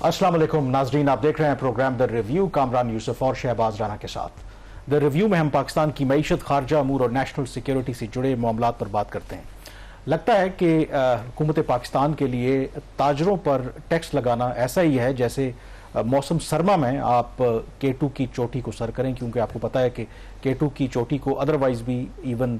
अस्सलाम वालेकुम नाजरीन, आप देख रहे हैं program the review Kamran Yusuf और शहबाज राना के साथ। द रिव्यू में हम पाकिस्तान की मईशत, खारजा अमूर और नेशनल सिक्योरिटी से जुड़े मामलात पर बात करते हैं। लगता है कि हुकूमत पाकिस्तान के लिए ताजरों पर टैक्स लगाना ऐसा ही है जैसे मौसम सरमा में आप K2 की चोटी को सर करें, क्योंकि आपको पता है कि K2 की चोटी को अदरवाइज भी इवन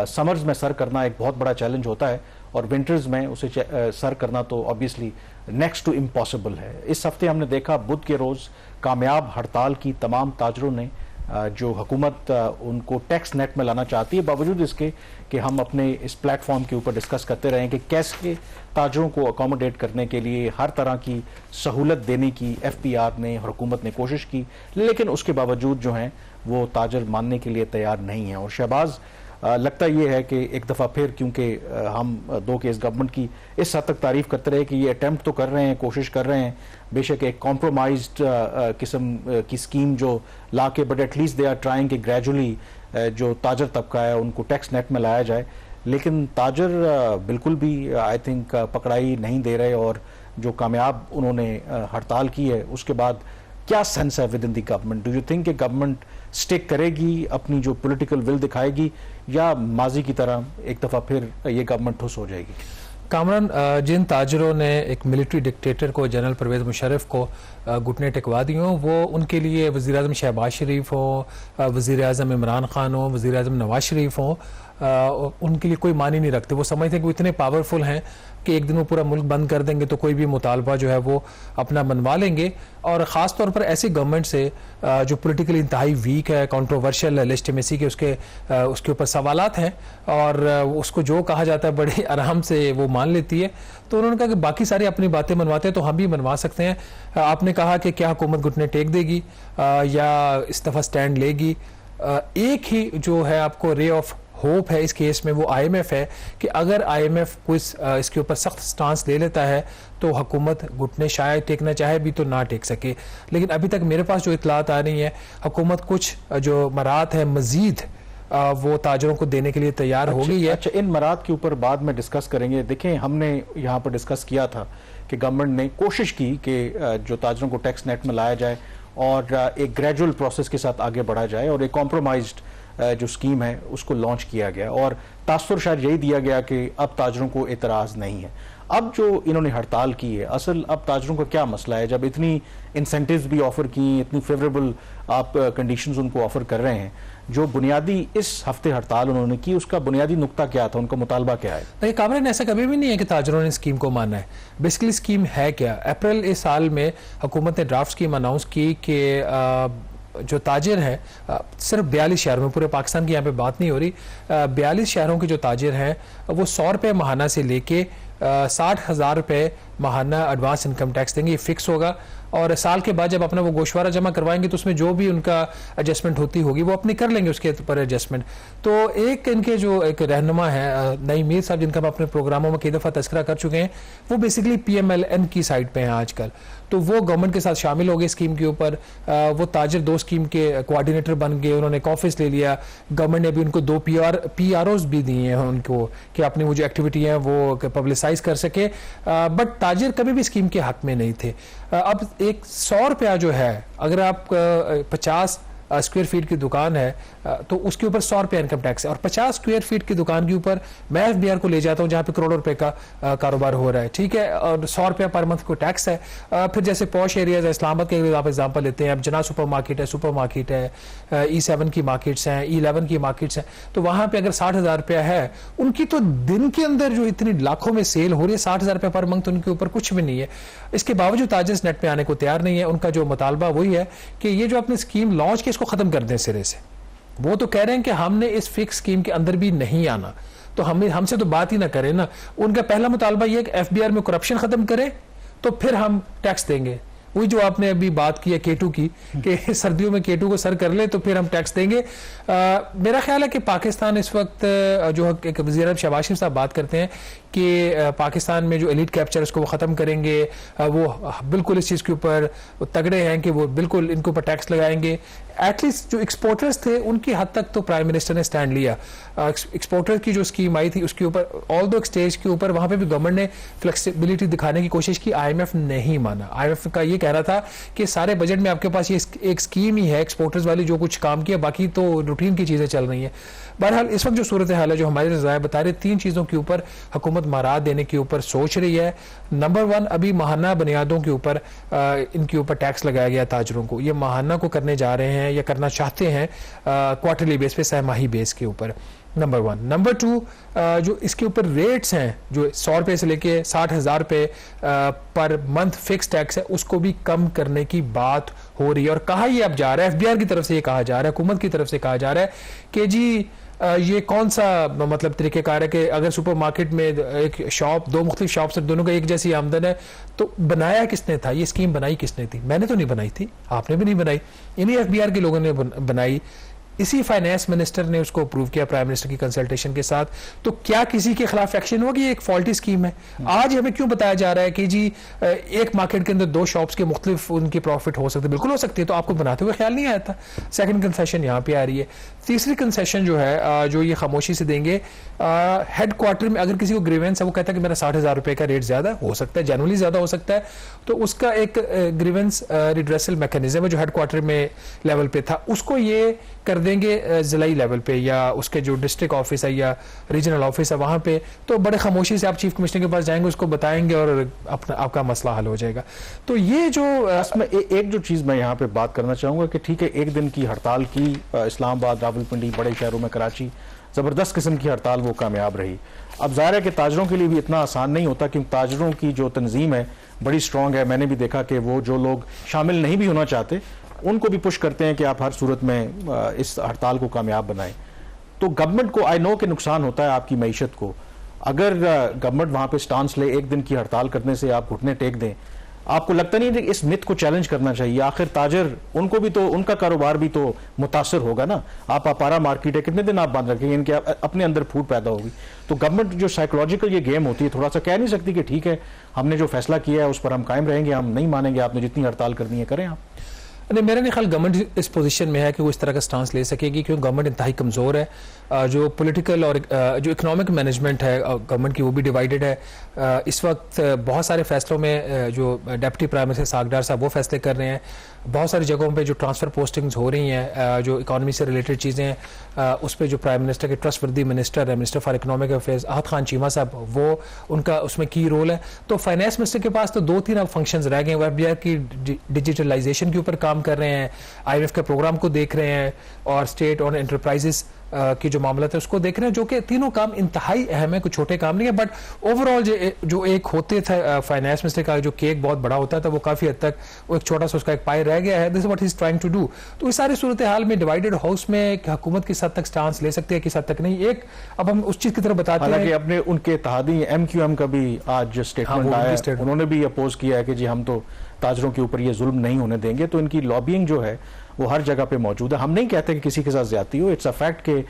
समर्स में सर करना एक बहुत बड़ा चैलेंज होता है और विंटर्स में उसे सर करना तो ऑब्वियसली नेक्स्ट टू इम्पॉसिबल है। इस हफ्ते हमने देखा बुध के रोज कामयाब हड़ताल की तमाम ताजरों ने जो हुकूमत उनको टैक्स नेट में लाना चाहती है, बावजूद इसके कि हम अपने इस प्लेटफॉर्म के ऊपर डिस्कस करते रहे कि कैसे ताजरों को अकोमोडेट करने के लिए हर तरह की सहूलत देने की FPR ने और हुकूमत ने कोशिश की, लेकिन उसके बावजूद जो हैं वो ताजर मानने के लिए तैयार नहीं है। और शहबाज, लगता ये है कि एक दफ़ा फिर, क्योंकि हम दो केस गवर्नमेंट की इस हद तक तारीफ करते रहे कि ये अटैम्प्ट तो कर रहे हैं, कोशिश कर रहे हैं, बेशक एक कॉम्प्रोमाइज्ड किस्म की स्कीम जो ला के, but at least they are trying कि ग्रेजुअली जो ताजर तबका है उनको टैक्स नेट में लाया जाए, लेकिन ताजर बिल्कुल भी आई थिंक पकड़ाई नहीं दे रहे। और जो कामयाब उन्होंने हड़ताल की है उसके बाद क्या सेंस है with in the government? Do you think कि गवर्नमेंट स्टिक करेगी, अपनी जो पॉलिटिकल विल दिखाएगी, या माजी की तरह एक दफ़ा फिर ये गवर्नमेंट ठुस हो जाएगी? कामरान, जिन ताजरों ने एक मिलिट्री डिक्टेटर को, जनरल परवेज मुशर्रफ को घुटने टेकवा दी हों, वो उनके लिए वज़ीर आज़म शहबाज शरीफ हो, वज़ीर आज़म इमरान खान हो, वज़ीर आज़म नवाज शरीफ हो, उनके लिए कोई मानी नहीं रखते। वो समझते हैं कि वो इतने पावरफुल हैं कि एक दिन वो पूरा मुल्क बंद कर देंगे तो कोई भी मुतालबा जो है वो अपना मनवा लेंगे। और ख़ास तौर पर ऐसी गवर्नमेंट से जो पॉलिटिकली इंतहाई वीक है, कंट्रोवर्शियल है, लेजिटिमेसी के उसके ऊपर सवालात हैं और उसको जो कहा जाता है बड़े आराम से वो मान लेती है। तो उन्होंने कहा कि बाकी सारी अपनी बातें मनवाते हैं तो हम भी मनवा सकते हैं। आपने कहा कि क्या हुकूमत घुटने टेक देगी या इस दफ़ा स्टैंड लेगी? एक ही जो है आपको रे ऑफ होप है इस केस में, वो IMF है कि अगर IMF कोई इसके ऊपर सख्त स्टांस ले लेता है तो हुकूमत घुटने शायद टेकना चाहे भी तो ना टेक सके। लेकिन अभी तक मेरे पास जो इतलात आ रही है, हुकूमत कुछ जो मरात है मजीद वो ताजरों को देने के लिए तैयार हो गई है। अच्छा, इन मरात के ऊपर बाद में डिस्कस करेंगे। देखें, हमने यहाँ पर डिस्कस किया था कि गवर्नमेंट ने कोशिश की कि जो ताजरों को टैक्स नेट में लाया जाए और एक ग्रेजुअल प्रोसेस के साथ आगे बढ़ा जाए और एक कॉम्प्रोमाइज्ड जो स्कीम है उसको लॉन्च किया गया और तासुर शायद यही दिया गया कि अब ताजरों को एतराज़ नहीं है। अब जो इन्होंने हड़ताल की है, असल अब ताजरों का क्या मसला है? जब इतनी इंसेंटिव्स भी ऑफर की, इतनी फेवरेबल आप कंडीशंस उनको ऑफर कर रहे हैं, जो बुनियादी इस हफ्ते हड़ताल उन्होंने की उसका बुनियादी नुक्ता क्या था, उनका मुतालबा क्या है? देखिए कामरान, ऐसा कभी भी नहीं है कि ताजरों ने स्कीम को माना है। बेसिकली स्कीम है क्या? अप्रैल इस साल में हुकूमत ने ड्राफ्ट स्कीम अनाउंस की कि जो ताजिर हैं सिर्फ 42 शहरों में, पूरे पाकिस्तान की यहाँ पे बात नहीं हो रही, 42 शहरों के जो ताजिर हैं वो 100 रुपये माहाना से लेके 60,000 रुपये माहाना एडवांस इनकम टैक्स देंगे। ये फिक्स होगा और साल के बाद जब अपना वो गोशवारा जमा करवाएंगे तो उसमें जो भी उनका एडजस्टमेंट होती होगी वो अपनी कर लेंगे उसके ऊपर एडजस्टमेंट। तो एक इनके जो एक रहनुमा है नईम मीर साहब, जिनका हम अपने प्रोग्रामों में कई दफ़ा तस्करा कर चुके हैं, वो बेसिकली PMLN की साइड पे हैं आजकल। तो वो गवर्नमेंट के साथ शामिल हो गए स्कीम के ऊपर। वो ताजिर 2 स्कीम के कोऑर्डिनेटर बन गए, उन्होंने एक ऑफिस ले लिया। गवर्नमेंट ने भी उनको 2 PROs भी दिए हैं उनको कि अपनी वो जो एक्टिविटी है वो पब्लिसाइज कर सके, बट ताजिर कभी भी स्कीम के हक में नहीं थे। अब एक 100 रुपया जो है, अगर आप 50 स्क्वायर फीट की दुकान है तो उसके ऊपर 100 रुपया इनकम टैक्स है और 50 स्क्वायर फीट की दुकान के ऊपर मैं FBR को ले जाता हूँ जहाँ पे करोड़ों रुपए का कारोबार हो रहा है, ठीक है, और 100 रुपया पर मंथ को टैक्स है। फिर जैसे पॉश एरियाज है, इस्लामाबाद के आप एग्जांपल लेते हैं, अब जना सुपर मार्केट है, E7 की मार्केट्स हैं, E11 की मार्केट्स हैं, तो वहाँ पे अगर 60,000 रुपया है, उनकी तो दिन के अंदर जो इतनी लाखों में सेल हो रही है, 60,000 रुपया पर मंथ उनके ऊपर कुछ भी नहीं है। इसके बावजूद ताजिर नेट पे आने को तैयार नहीं है। उनका जो मुतालबा वही है कि ये जो अपनी स्कीम लॉन्च की इसको खत्म कर दें सिरे से। वो तो कह रहे हैं कि हमने इस फिक्स स्कीम के अंदर भी नहीं आना, तो हमसे तो बात ही ना करें ना। उनका पहला मुतालबा यह है कि FBR में करप्शन खत्म करें तो फिर हम टैक्स देंगे। वही जो आपने अभी बात की है K2 की, कि सर्दियों में K2 को सर कर ले तो फिर हम टैक्स देंगे। मेरा ख्याल है कि पाकिस्तान इस वक्त जो एक वज़ीर आज़म शहबाज शरीफ साहब बात करते हैं कि पाकिस्तान में जो एलीट कैप्चर उसको वो ख़त्म करेंगे, वो बिल्कुल इस चीज़ के ऊपर तगड़े हैं कि वो बिल्कुल इनके ऊपर टैक्स लगाएंगे। एटलीस्ट जो एक्सपोर्टर्स थे उनकी हद तक तो प्राइम मिनिस्टर ने स्टैंड लिया। एक्सपोर्टर की जो स्कीम आई थी उसके ऊपर ऑल दो स्टेज के ऊपर वहां पे भी गवर्नमेंट ने फ्लेक्सिबिलिटी दिखाने की कोशिश की, IMF नहीं माना। IMF का ये कहना था कि सारे बजट में आपके पास ये एक स्कीम ही है एक्सपोर्टर्स वाली, जो कुछ काम किया बाकी तो रूटीन की चीजें चल रही हैं। बहरहाल इस वक्त जो सूरत हाल है, जो हमारे रज़ाया बता रहे, 3 चीज़ों के ऊपर हुकूमत महारात देने के ऊपर सोच रही है। नंबर 1, अभी माहाना बुनियादों के ऊपर इनके ऊपर टैक्स लगाया गया ताजरों को, ये माहाना को करने जा रहे हैं या करना चाहते हैं क्वार्टरली बेस पे, सहमाही बेस के ऊपर, नंबर 1। नंबर 2, जो इसके ऊपर रेट्स हैं जो 100 रुपये से लेके 60,000 रुपये पर मंथ फिक्स टैक्स है, उसको भी कम करने की बात हो रही है। और कहा ये अब जा रहा है, FBR की तरफ से ये कहा जा रहा है, हुकूमत की तरफ से कहा जा रहा है कि जी ये कौन सा मतलब तरीक़ेकार है कि अगर सुपरमार्केट में एक शॉप, 2 मुख्तलिफ शॉप्स हैं, दोनों का एक जैसी आमदन है, तो बनाया किसने था? ये स्कीम बनाई किसने थी? मैंने तो नहीं बनाई थी, आपने भी नहीं बनाई, इन्हीं FBR के लोगों ने बनाई। इसी फाइनेंस मिनिस्टर ने उसको अप्रूव किया प्राइम मिनिस्टर की कंसल्टेशन के साथ। तो क्या किसी के खिलाफ एक्शन होगी? एक फॉल्टी स्कीम है। आज हमें क्यों बताया जा रहा है कि जी एक मार्केट के अंदर 2 शॉप्स के मुख्तलिफ उनकी प्रॉफिट हो सकते, बिल्कुल हो सकती है, तो आपको बनाते हुए ख्याल नहीं आया था। सेकंड कंसेशन यहाँ पे आ रही है। तीसरी कंसेशन जो है, जो ये खामोशी से देंगे, हेड क्वार्टर में अगर किसी को ग्रीवेंस है, वो कहता है कि मेरा 60,000 रुपए का रेट ज्यादा हो सकता है, जनरली ज्यादा हो सकता है, तो उसका एक ग्रीवेंस रिड्रेसल मैकेनिज्म है जो हेड क्वार्टर में लेवल पे था, उसको ये कर देंगे जिलाई लेवल पे, या उसके जो डिस्ट्रिक्ट ऑफिस है या रीजनल ऑफिस है वहां पे, तो बड़े खामोशी से आप चीफ कमिश्नर के पास जाएंगे, उसको बताएंगे और आपका मसला हल हो जाएगा। तो ये जो इसमें एक जो चीज मैं यहाँ पे बात करना चाहूंगा कि ठीक है, एक दिन की हड़ताल की, इस्लामाबाद, रावलपिंडी, बड़े शहरों में, कराची, जबरदस्त किस्म की हड़ताल, वो कामयाब रही। अब जाहिर है कि ताजरों के लिए भी इतना आसान नहीं होता, क्योंकि ताजरों की जो तंजीम है बड़ी स्ट्रांग है। मैंने भी देखा कि वो जो लोग शामिल नहीं भी होना चाहते उनको भी पुश करते हैं कि आप हर सूरत में इस हड़ताल को कामयाब बनाएं। तो गवर्नमेंट को आई नो कि नुकसान होता है आपकी मईशत को। अगर गवर्नमेंट वहां पे स्टांस ले, एक दिन की हड़ताल करने से आप घुटने टेक दें, आपको लगता नहीं है कि इस मिथ को चैलेंज करना चाहिए? आखिर ताजर, उनको भी तो, उनका कारोबार भी तो मुतासर होगा ना। आप अपारा मार्केट है, कितने दिन आप बंद रखेंगे? इनके अपने अंदर फूट पैदा होगी। तो गवर्नमेंट जो साइकोलॉजिकल ये गेम होती है, थोड़ा सा कह नहीं सकती कि ठीक है, हमने जो फैसला किया है उस पर हम कायम रहेंगे, हम नहीं मानेंगे, आपने जितनी हड़ताल करनी है करें आप। नहीं, मेरा नहीं ख्याल गवर्नमेंट इस पोजीशन में है कि वो इस तरह का स्टांस ले सकेगी, क्योंकि गवर्नमेंट इंतहाई कमज़ोर है। जो पॉलिटिकल और जो इकोनॉमिक मैनेजमेंट है गवर्नमेंट की, वो भी डिवाइडेड है। इस वक्त बहुत सारे फैसलों में जो डिप्टी प्राइम मिनिस्टर सागदार साहब वो फैसले कर रहे हैं। बहुत सारी जगहों पे जो ट्रांसफ़र पोस्टिंग्स हो रही हैं, जो इकॉनमी से रिलेटेड चीज़ें हैं, उस पर जो प्राइम मिनिस्टर के ट्रस्टवर्दी मिनिस्टर है, मिनिस्टर फॉर इकोनॉमिक अफेयर्स आहत खान चीमा साहब, वो उनका उसमें की रोल है। तो फाइनेंस मिनिस्टर के पास तो 2-3 अब फंक्शंस रह गए। वो FBR की डिजिटलाइजेशन के ऊपर काम कर रहे हैं, IMF के प्रोग्राम को देख रहे हैं, और स्टेट और एंटरप्राइजेस की जो मामला है उसको देख रहे हैं, जो कि तीनों काम इंतहाई अहम है, कुछ छोटे काम नहीं है। बट ओवरऑल जो एक होते थे फाइनेंस मिनिस्टर का जो केक बहुत बड़ा होता था, वो काफी हद तक वो एक छोटा सा उसका एक पाई रह गया है। This is what he is trying to do. तो इस सारी सूरत हाल में डिवाइडेड हाउस में हुकूमत किस हद तक स्टांस ले सकती है, किस हद तक नहीं, एक अब हम उस चीज की तरफ बताते हैं कि अपने उनके इत्तेहादी MQM का भी आज स्टेटमेंट आया, उन्होंने भी अपोज किया है कि जी हम तो ताजरों के ऊपर ये जुल्म नहीं होने देंगे। तो इनकी लॉबिंग जो है वो हर जगह पे मौजूद है। हम नहीं कहते कि किसी के साथ ज्यादती हो, इट्स अ फैक्ट कि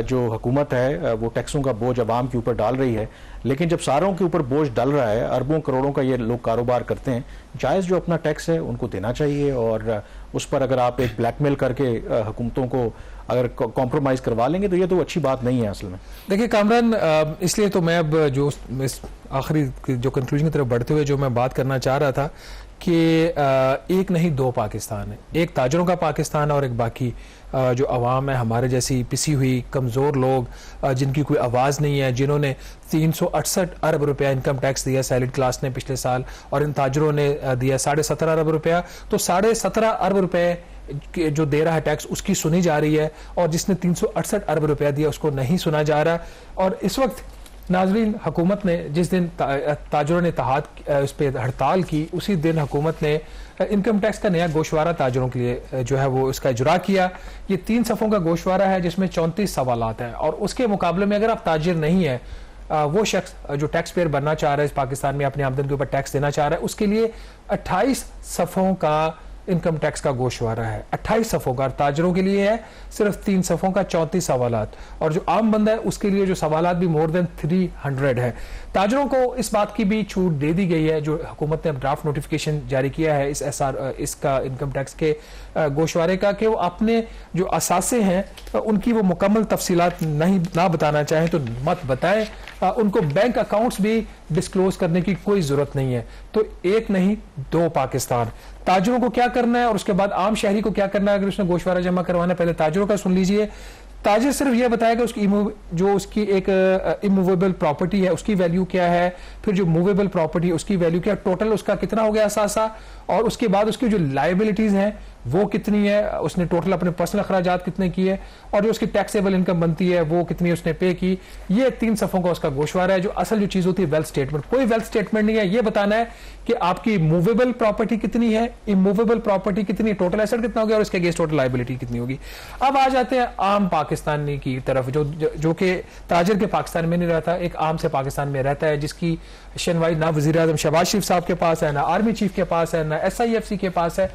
जो हुकूमत है वो टैक्सों का बोझ अवाम के ऊपर डाल रही है, लेकिन जब सारों के ऊपर बोझ डल रहा है, अरबों करोड़ों का ये लोग कारोबार करते हैं, जायज़ जो अपना टैक्स है उनको देना चाहिए। और उस पर अगर आप एक ब्लैकमेल करके हुकूमतों को अगर कॉम्प्रोमाइज़ करवा लेंगे तो ये तो अच्छी बात नहीं है असल में। देखिए कामरान, इसलिए तो मैं अब जो इस आखिरी जो कंक्लूजन की तरफ बढ़ते हुए जो मैं बात करना चाह रहा था कि एक नहीं 2 पाकिस्तान है, एक ताजरों का पाकिस्तान और एक बाकी जो अवाम है, हमारे जैसी पिसी हुई कमज़ोर लोग जिनकी कोई आवाज़ नहीं है, जिन्होंने 368 अरब रुपया इनकम टैक्स दिया सैलरी क्लास ने पिछले साल, और इन ताजरों ने दिया 17.5 अरब रुपया। तो 17.5 अरब रुपये जो दे रहा है टैक्स, उसकी सुनी जा रही है, और जिसने 368 अरब रुपया दिया उसको नहीं सुना जा रहा। और इस वक्त नाजरीन, हुकूमत ने जिस दिन ताजरों ने उस पर हड़ताल की, उसी दिन हुकूमत ने इनकम टैक्स का नया गोशवारा ताजरों के लिए जो है वो इसका इजरा किया। ये 3 सफ़ों का गोशवारा है जिसमें 34 सवालात हैं, और उसके मुकाबले में अगर आप ताजिर नहीं है, वो शख्स जो टैक्स पेयर बनना चाह रहा है इस पाकिस्तान में, अपनी आमदन के ऊपर टैक्स देना चाह रहा है, उसके लिए 28 सफ़ों का इनकम टैक्स का गोशवारा है। 28 सफ़ों का। ताजरों के लिए है सिर्फ 3 सफ़ों का 34 सवालात, और जो आम बंदा है उसके लिए जो सवालात भी मोर देन 300 है। ताजरों को इस बात की भी छूट दे दी गई है, जो हुकूमत ने ड्राफ्ट नोटिफिकेशन जारी किया है इसका इनकम टैक्स के गोशवारे का, कि वो अपने जो असासे हैं उनकी वो मुकम्मल तफसीलात ना बताना चाहें तो मत बताएं। उनको बैंक अकाउंट्स भी डिस्क्लोज करने की कोई जरूरत नहीं है। तो एक नहीं 2 पाकिस्तान। ताजरों को क्या करना है और उसके बाद आम शहरी को क्या करना है अगर उसने गोशवारा जमा करवाना है। पहले ताजरों का सुन लीजिए। ताजिर सिर्फ यह बताएगा उसकी एक इमूवेबल प्रॉपर्टी है उसकी वैल्यू क्या है, फिर जो मूवेबल प्रॉपर्टी उसकी वैल्यू क्या है, टोटल उसका कितना हो गया असासा, और उसके बाद उसकी जो लायबिलिटीज हैं वो कितनी है, उसने टोटल अपने पर्सनल अखराजात कितने किए, और जो उसकी टैक्सेबल इनकम बनती है वो कितनी उसने पे की। ये 3 सफ़ों का उसका गोशवारा है। जो असल जो चीज होती है वेल्थ स्टेटमेंट, कोई वेल्थ स्टेटमेंट नहीं है। ये बताना है कि आपकी मूवेबल प्रॉपर्टी कितनी है, इमूवेबल प्रॉपर्टी कितनी है, टोटल एसेट कितना हो गया और इसके अगेंस्ट टोटल लायबिलिटी कितनी होगी। अब आ जाते हैं आम पाकिस्तानी की तरफ, जो कि ताजिर के पाकिस्तान में नहीं रहता, एक आम से पाकिस्तान में रहता है, जिसकी शनवाई ना वज़ीर आज़म शहबाज शरीफ साहब के पास है, ना आर्मी चीफ के पास है, ना SIFC के पास है।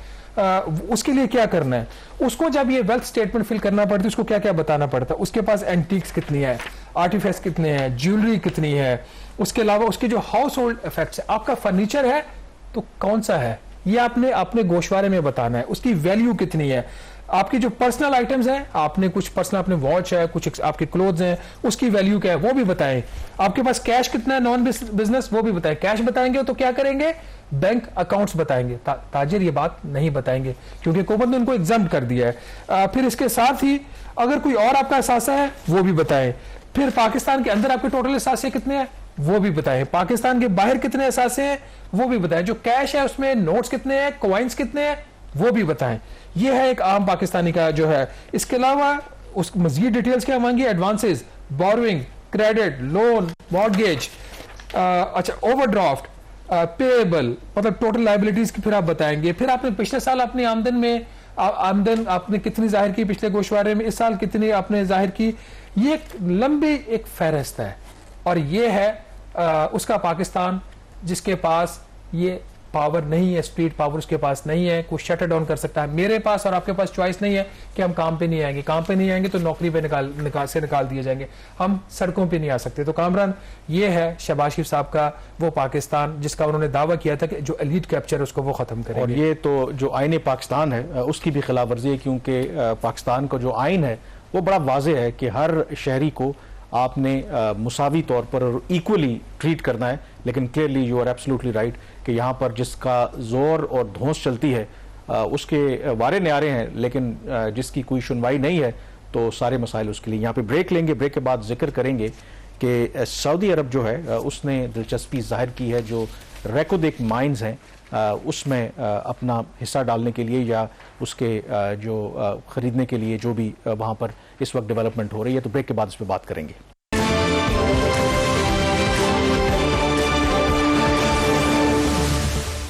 उसके लिए क्या करना है, उसको जब ये वेल्थ स्टेटमेंट फिल करना पड़ती है उसको क्या क्या बताना पड़ता है। उसके पास एंटीक्स कितनी है, आर्टिफैक्ट्स कितने हैं, ज्वेलरी कितनी है, उसके अलावा उसके जो हाउस होल्ड इफेक्ट्स है, आपका फर्नीचर है तो कौन सा है, ये आपने अपने गोशवारे में बताना है। उसकी वैल्यू कितनी है, आपकी जो पर्सनल आइटम्स हैं, आपने कुछ पर्सनल अपने वॉच है, कुछ आपके क्लोथ्स हैं, उसकी वैल्यू क्या है वो भी बताएं। आपके पास कैश कितना है नॉन बिजनेस वो भी बताएं। कैश बताएंगे तो क्या करेंगे, बैंक अकाउंट्स बताएंगे। ताजिर ये बात नहीं बताएंगे क्योंकि हुकूमत ने उनको एग्जाम कर दिया है। फिर इसके साथ ही अगर कोई और आपका असासा है वो भी बताएं। फिर पाकिस्तान के अंदर आपके टोटल असासे कितने हैं वो भी बताएं। पाकिस्तान के बाहर कितने असासे हैं वो भी बताएं। जो कैश है उसमें नोट्स कितने हैं, कॉइन्स कितने हैं वो भी बताएं। ये है एक आम पाकिस्तानी का जो है। इसके अलावा उस मजीद डिटेल्स क्या मांगी, advances, borrowing, credit, loan, mortgage, अच्छा ओवरड्राफ्ट, पेएबल, मतलब टोटल लायबिलिटीज की फिर आप बताएंगे। फिर आपने पिछले साल अपनी आमदन आपने कितनी जाहिर की पिछले गोशवारे में, इस साल कितनी आपने जाहिर की। ये एक लंबी एक फहरिस्त है और ये है उसका पाकिस्तान जिसके पास ये पावर नहीं है, स्पीड पावर उसके पास नहीं है, कुछ शटर डाउन कर सकता है। मेरे पास और आपके पास चॉइस नहीं है कि हम काम पे नहीं आएंगे, काम पे नहीं आएंगे तो नौकरी पे निकाल दिए जाएंगे, हम सड़कों पे नहीं आ सकते। तो कामरान ये है शहबाज शरीफ साहब का वो पाकिस्तान जिसका उन्होंने दावा किया था कि जो एलीट कैप्चर है उसको वो खत्म करेंगे। और ये तो जो आईन पाकिस्तान है उसकी भी खिलाफ वर्जी है, क्योंकि पाकिस्तान का जो आइन है वो बड़ा वाज़ेह है कि हर शहरी को आपने मुसावी तौर पर इक्वली ट्रीट करना है। लेकिन clearly you are absolutely right कि यहाँ पर जिसका जोर और धौंस चलती है उसके वारे न्यारे हैं, लेकिन जिसकी कोई सुनवाई नहीं है तो सारे मसाइल उसके लिए। यहाँ पे ब्रेक लेंगे, ब्रेक के बाद जिक्र करेंगे कि सऊदी अरब जो है उसने दिलचस्पी जाहिर की है जो रेकोदिक माइंस हैं उसमें अपना हिस्सा डालने के लिए या उसके जो खरीदने के लिए जो भी वहाँ पर इस वक्त डेवलपमेंट हो रही है। तो ब्रेक के बाद इस पर बात करेंगे।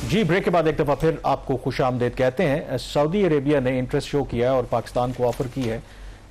जी, ब्रेक के बाद एक दफ़ा फिर आपको खुश आमदेद कहते हैं। सऊदी अरेबिया ने इंटरेस्ट शो किया है और पाकिस्तान को ऑफर की है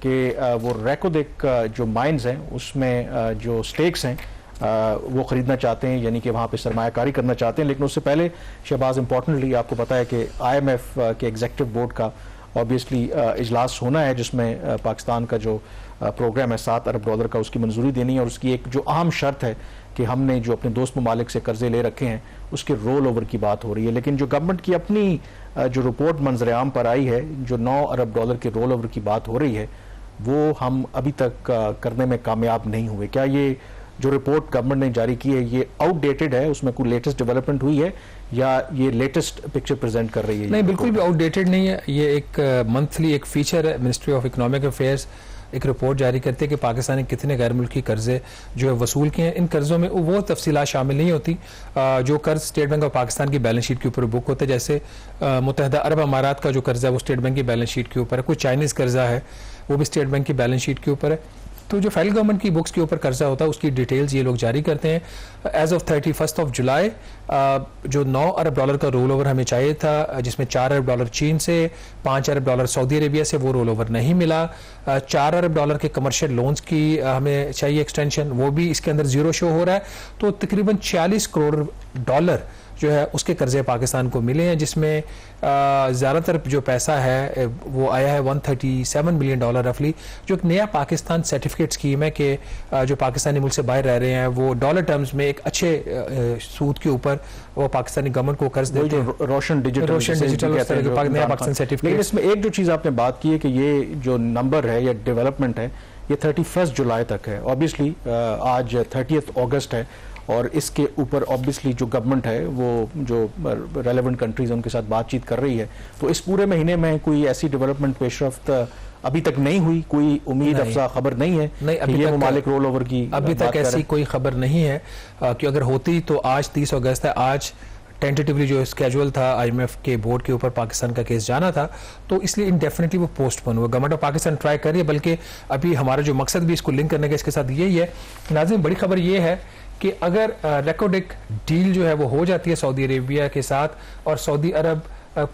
कि वो रेकोदिक जो माइंस हैं उसमें जो स्टेक्स हैं वो ख़रीदना चाहते हैं, यानी कि वहाँ पे सरमायाकारी करना चाहते हैं। लेकिन उससे पहले शहबाज इंपॉर्टेंटली आपको पता है कि IMF के एग्जीक्यूटिव बोर्ड का ऑब्वियसली इजलास होना है जिसमें पाकिस्तान का जो प्रोग्राम है $7 अरब का उसकी मंजूरी देनी है। और उसकी एक जो अहम शर्त है कि हमने जो अपने दोस्त ममालिक से कर्जे ले रखे हैं उसके रोल ओवर की बात हो रही है। लेकिन जो गवर्नमेंट की अपनी जो रिपोर्ट मंजर आम पर आई है, जो $9 अरब के रोल ओवर की बात हो रही है, वो हम अभी तक करने में कामयाब नहीं हुए। क्या ये जो रिपोर्ट गवर्नमेंट ने जारी की है ये आउटडेटेड है, उसमें कोई लेटेस्ट डेवलपमेंट हुई है या ये लेटेस्ट पिक्चर प्रेजेंट कर रही है? नहीं, बिल्कुल भी आउटडेटेड नहीं है। ये एक मंथली एक फीचर है, मिनिस्ट्री ऑफ इकोनॉमिक अफेयर्स एक रिपोर्ट जारी करते हैं कि पाकिस्तान ने कितने गैर मुल्की कर्जे जो है वसूल किए हैं। इन कर्जों में वो तफसीलात शामिल नहीं होती जो कर्ज स्टेट बैंक ऑफ पाकिस्तान की बैलेंस शीट के ऊपर बुक होते हैं। जैसे मुत्तहदा अरब अमारात का जो कर्जा है वो स्टेट बैंक की बैलेंस शीट के ऊपर है, कुछ चाइनीज़ कर्जा है वो भी स्टेट बैंक की बैलेंस शीट के ऊपर है। तो जो फेडरल गवर्नमेंट की बुक्स के ऊपर कर्जा होता है उसकी डिटेल्स ये लोग जारी करते हैं। एज ऑफ 31 जुलाई जो $9 अरब का रोल ओवर हमें चाहिए था, जिसमें $4 अरब चीन से, $5 अरब सऊदी अरेबिया से, वो रोल ओवर नहीं मिला। $4 अरब के कमर्शियल लोन्स की हमें चाहिए एक्सटेंशन, वो भी इसके अंदर जीरो शो हो रहा है। तो तकरीबन $40 करोड़ जो है उसके कर्जे पाकिस्तान को मिले हैं, जिसमें ज़्यादातर जो पैसा है वो आया है $137 मिलियन रफली, जो एक नया पाकिस्तान सर्टिफिकेट स्कीम है कि जो पाकिस्तानी मुल्क से बाहर रह रहे हैं वो डॉलर टर्म्स में एक अच्छे सूद के ऊपर वो पाकिस्तानी गवर्नमेंट को कर्ज देते हैं। रोशन डिजिटल नया पाकिस्तान सर्टिफिकेट। लेकिन इसमें एक जो चीज़ आपने बात की है कि ये जो नंबर है या डेवलपमेंट है ये 31 जुलाई तक है। ऑब्वियसली आज 30 अगस्त है और इसके ऊपर ऑब्वियसली जो गवर्नमेंट है वो जो रेलेवेंट कंट्रीज उनके साथ बातचीत कर रही है, तो इस पूरे महीने में कोई ऐसी डेवलपमेंट पेशरफ्त अभी तक नहीं हुई, कोई उम्मीद अफजा खबर नहीं है कि ये ममालिक रोल ओवर की अभी तक ऐसी कोई खबर नहीं है कि अगर होती तो आज 30 अगस्त है, आज टेंटेटिवली जो स्केजुअल था IMF के बोर्ड के ऊपर पाकिस्तान का केस जाना था, तो इसलिए इंडेफिनेटली वो पोस्टपोन हुआ। गवर्नमेंट ऑफ पाकिस्तान ट्राई कर रही है, बल्कि अभी हमारा जो मकसद भी इसको लिंक करने का इसके साथ यही है। नाज़रीन, बड़ी खबर ये है कि अगर रेकोडेक डील जो है वो हो जाती है सऊदी अरेबिया के साथ और सऊदी अरब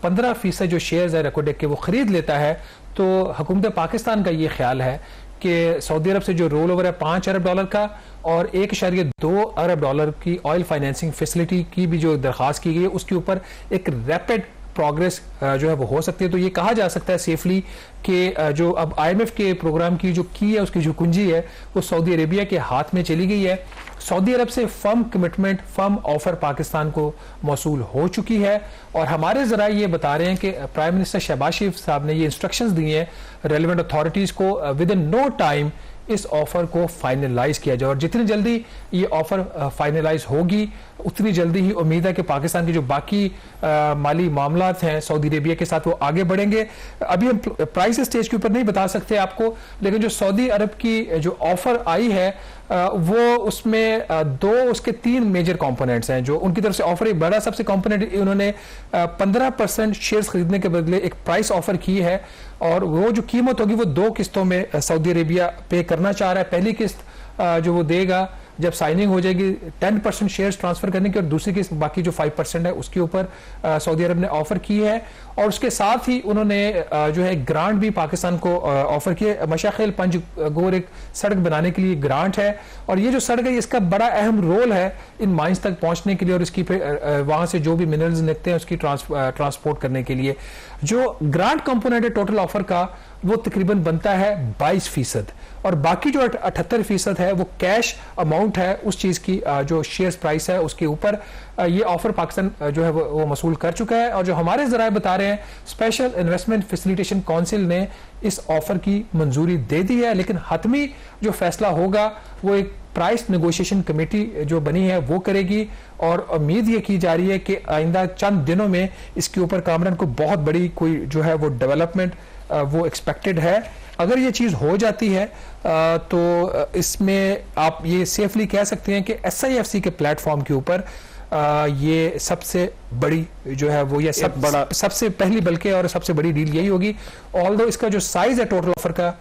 15% जो शेयर्स है रेकोडेक के वो खरीद लेता है, तो हुकूमत पाकिस्तान का ये ख्याल है कि सऊदी अरब से जो रोल ओवर है $5 अरब का और $1.2 अरब की ऑयल फाइनेंसिंग फैसिलिटी की भी जो दरख्वास्त की गई है उसके ऊपर एक रैपिड प्रोग्रेस जो है वो हो सकती है। तो ये कहा जा सकता है सेफली कि जो अब IMF के प्रोग्राम की जो की है उसकी जो कुंजी है वो सऊदी अरेबिया के हाथ में चली गई है। सऊदी अरब से firm commitment, firm offer Pakistan को मौसूल हो चुकी है और हमारे जरा ये बता रहे हैं कि प्राइम मिनिस्टर शहबाज शरीफ साहब ने ये इंस्ट्रक्शंस दिए हैं रेलेवेंट अथॉरिटीज को विद इन नो टाइम इस ऑफर को फाइनलाइज किया जाए और जितनी जल्दी ये ऑफर फाइनलाइज होगी उतनी जल्दी ही उम्मीद है कि पाकिस्तान के जो बाकी माली मामलात हैं सऊदी अरेबिया के साथ वो आगे बढ़ेंगे। अभी हम प्राइस स्टेज के ऊपर नहीं बता सकते आपको, लेकिन जो सऊदी अरब की जो ऑफर आई है वो उसमें उसके 3 मेजर कंपोनेंट्स हैं जो उनकी तरफ से ऑफर। एक बड़ा सबसे कंपोनेंट उन्होंने 15% शेयर्स खरीदने के बदले एक प्राइस ऑफर की है और वो जो कीमत होगी वो 2 किस्तों में सऊदी अरेबिया पे करना चाह रहा है। पहली किस्त जो वो देगा जब साइनिंग हो जाएगी 10% शेयर्स ट्रांसफर करने की और दूसरी किस्त बाकी जो 5% है उसके ऊपर सऊदी अरब ने ऑफर की है और उसके साथ ही उन्होंने जो है ग्रांट भी पाकिस्तान को ऑफर की है। मशाखिल पंजगोर एक सड़क बनाने के लिए ग्रांट है और ये जो सड़क है इसका बड़ा अहम रोल है इन माइंस तक पहुंचने के लिए और इसकी वहां से जो भी मिनरल्स निकलते हैं उसकी ट्रांसपोर्ट करने के लिए। जो ग्रांट कंपोनेंट है टोटल ऑफर का वो तकरीबन बनता है 22% और बाकी जो 78% है वो कैश अमाउंट है उस चीज की जो शेयर्स प्राइस है उसके ऊपर ये ऑफर पाकिस्तान जो है वो मसूल कर चुका है। और जो हमारे जराए बता रहे हैं स्पेशल इन्वेस्टमेंट फैसिलिटेशन काउंसिल ने इस ऑफर की मंजूरी दे दी है, लेकिन हतमी जो फैसला होगा वो एक प्राइस नेगोशिएशन कमेटी जो बनी है वो करेगी और उम्मीद ये की जा रही है कि आइंदा चंद दिनों में इसके ऊपर कामरान को बहुत बड़ी कोई जो है वो डेवलपमेंट वो एक्सपेक्टेड है। अगर ये चीज हो जाती है तो इसमें आप ये सेफली कह सकते हैं कि SIFC के प्लेटफॉर्म के ऊपर ये सबसे बड़ी जो है वो सबसे पहली बल्कि और सबसे बड़ी डील यही होगी। ऑल्दो इसका जो साइज है टोटल ऑफर का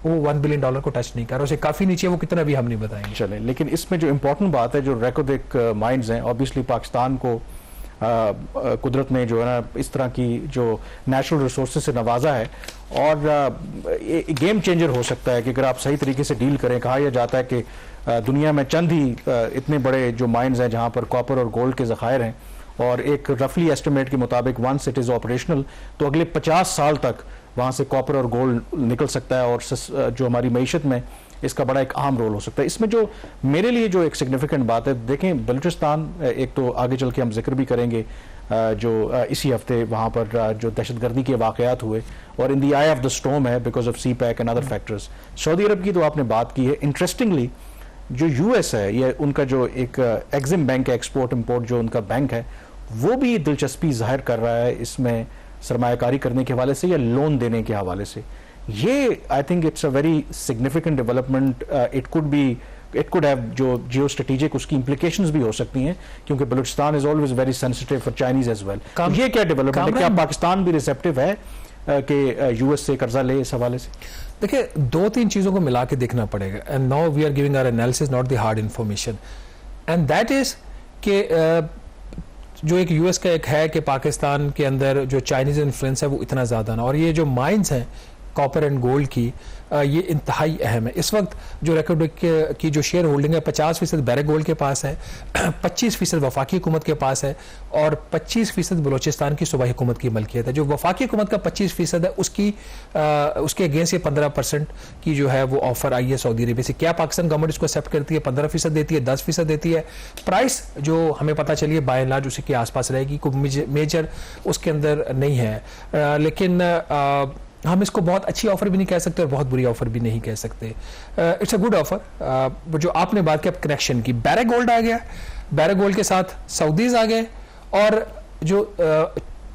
वो $1 बिलियन को टच नहीं कर रहा, उसे काफी नीचे, वो कितना भी हम नहीं बताएंगे। चले, लेकिन इसमें जो इम्पोर्टेंट बात है जो रेकोडेक माइंस हैं, ऑब्वियसली पाकिस्तान को कुदरत ने जो है ना इस तरह की जो नेचुरल रिसोर्सेज से नवाजा है और गेम चेंजर हो सकता है कि अगर आप सही तरीके से डील करें। कहा यह जाता है कि दुनिया में चंद ही इतने बड़े जो माइंस हैं जहां पर कॉपर और गोल्ड के ज़खायर हैं और एक रफली एस्टिमेट के मुताबिक वंस इट इज़ ऑपरेशनल तो अगले 50 साल तक वहाँ से कॉपर और गोल्ड निकल सकता है और जो हमारी मईशत में इसका बड़ा एक अहम रोल हो सकता है। इसमें जो मेरे लिए जो एक सिग्निफिकेंट बात है, देखें बलूचिस्तान एक तो आगे चल के हम जिक्र भी करेंगे जो इसी हफ्ते वहाँ पर जो दहशतगर्दी के वाक़यात हुए और in the eye of the storm है because of CPEC and other factors. Saudi Arab की तो आपने बात की है। इंटरेस्टिंगली जो US है ये उनका जो एक एग्जिम बैंक है, एक्सपोर्ट इम्पोर्ट जो उनका बैंक है, वो भी दिलचस्पी जाहिर कर रहा है इसमें सरमायाकारी करने के हवाले से या लोन देने के हवाले से। ये I think it's a very significant development. It could have जो जियो स्ट्रेटेजिक उसकी इंप्लीकेशंस भी हो सकती हैं क्योंकि Balochistan is always very sensitive for Chinese as well. ये क्या डेवलपमेंट है, क्या पाकिस्तान भी रिसेप्टिव है कि US से कर्जा ले इस हवाले से? देखिए, 2-3 चीज़ों को मिला के देखना पड़ेगा, and now we are giving our analysis, not the hard information, and that is कि जो एक यूएस का एक है कि पाकिस्तान के अंदर जो चाइनीज इन्फ्लुएंस है वो इतना ज़्यादा ना, और ये जो माइंस हैं कॉपर एंड गोल्ड की, ये इंतहाई अहम है। इस वक्त जो रेकॉर्ड की जो शेयर होल्डिंग है 50% बैरक गोल्ड के पास है, 25% वफाकी हुकूमत के पास है, और 25% बलोचिस्तान की सूबाई हुकूमत की मलकियत है। जो वफाकी हुकूमत का 25% है उसके अगेंस्ट ये 15% की जो है वो ऑफर आई है सऊदी अरेबिया से। क्या पाकिस्तान गवर्नमेंट इसको एक्सेप्ट करती है? 15% देती है, 10% देती है। प्राइस जो हमें पता चली है बाय एंड लार्ज उसी के आसपास रहेगी, कोई मेजर उसके अंदर नहीं है। लेकिन हम इसको बहुत अच्छी ऑफर भी नहीं कह सकते और बहुत बुरी ऑफर भी नहीं कह सकते। It's a good offer. जो आपने बात की कनेक्शन की, बैरक गोल्ड आ गया, बैरक गोल्ड के साथ सऊदीज आ गए, और जो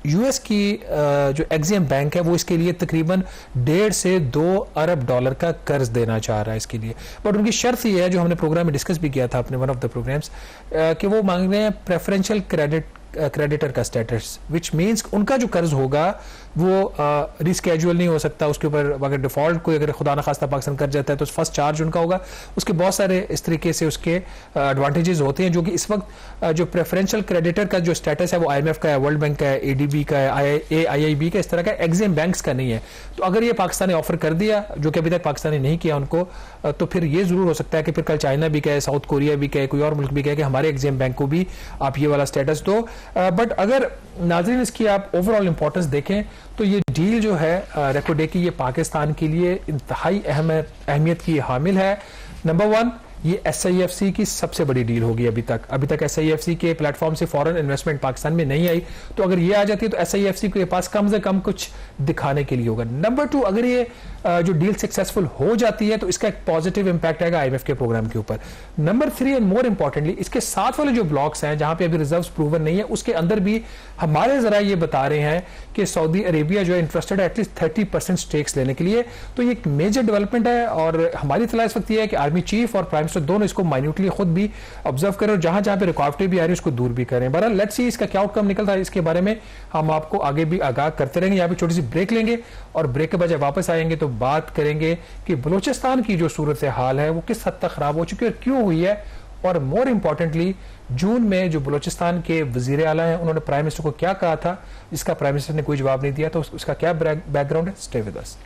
यूएस की जो एक्सिम बैंक है वो इसके लिए तकरीबन 1.5 से 2 अरब डॉलर का कर्ज देना चाह रहा है इसके लिए। बट उनकी शर्त ये है, जो हमने प्रोग्राम में डिस्कस भी किया था अपने वन ऑफ द प्रोग्राम्स, कि वो मांग रहे हैं प्रेफरेंशियल क्रेडिटर का स्टेटस, विच मीन्स उनका जो कर्ज होगा वो रिस्केजुअल नहीं हो सकता। उसके ऊपर अगर डिफॉल्ट कोई अगर खुदा न खास्ता पाकिस्तान कर जाता है तो फर्स्ट चार्ज उनका होगा। उसके बहुत सारे इस तरीके से उसके एडवांटेजेस होते हैं, जो कि इस वक्त जो प्रेफरेंशियल क्रेडिटर का जो स्टेटस है वो IMF का है, वर्ल्ड बैंक का है, ADB का है, AIIB का, इस तरह का एक्सिम बैंक्स का नहीं है। तो अगर ये पाकिस्तान ने ऑफर कर दिया, जो कि अभी तक पाकिस्तान ने नहीं किया उनको, तो फिर ये जरूर हो सकता है कि फिर कल चाइना भी कहे, साउथ कोरिया भी कहे, कोई और मुल्क भी कहे कि हमारे एक्सिम बैंक को भी आप ये वाला स्टेटस दो। बट अगर नाज़रीन इसकी आप ओवरऑल इंपॉर्टेंस देखें तो ये डील जो है रेको डे की, ये पाकिस्तान के लिए इंतहाई अहमियत की हामिल है। नंबर 1, ये SIFC की सबसे बड़ी डील होगी अभी तक SIFC के प्लेटफॉर्म से फॉरेन इन्वेस्टमेंट पाकिस्तान में नहीं आई, तो अगर ये आ जाती है तो SIFC के पास कम से कम कुछ दिखाने के लिए होगा। नंबर 2, अगर ये जो डील सक्सेसफुल हो जाती है तो इसका एक पॉजिटिव इंपैक्ट आएगा IMF के प्रोग्राम के ऊपर। नंबर 3 एंड मोर इंपॉर्टेंटली, इसके साथ वाले जो ब्लॉक्स हैं जहां पे अभी रिजर्व्स प्रूवन नहीं है, उसके अंदर भी हमारे जरा ये बता रहे हैं कि सऊदी अरेबिया जो है इंटरेस्टेड है एटलीस्ट 30% स्टेक्स लेने के लिए। तो ये एक मेजर डेवलपमेंट है, और हमारी इत्तला इस वक्त ये है कि आर्मी चीफ और प्राइम मिनिस्टर दोनों इसको माइन्यूटली खुद भी ऑब्जर्व करें और जहां जहां पे रुकावटें भी आ रही है उसको दूर भी करें। बहरहाल लेट्स सी इसका क्या आउटकम निकलता है, इसके बारे में हम आपको आगे भी आगाह करते रहेंगे। यहाँ पे छोटी सी ब्रेक लेंगे और ब्रेक के बाद जब वापस आएंगे तो बात करेंगे कि बलूचिस्तान की जो सूरत हाल है वो किस हद तक खराब हो चुकी है और क्यों हुई है, और मोर इंपॉर्टेंटली जून में जो बलूचिस्तान के वजीर आला हैं उन्होंने प्राइम मिनिस्टर को क्या कहा था, जिसका प्राइम मिनिस्टर ने कोई जवाब नहीं दिया, तो उसका क्या बैकग्राउंड है। Stay with us.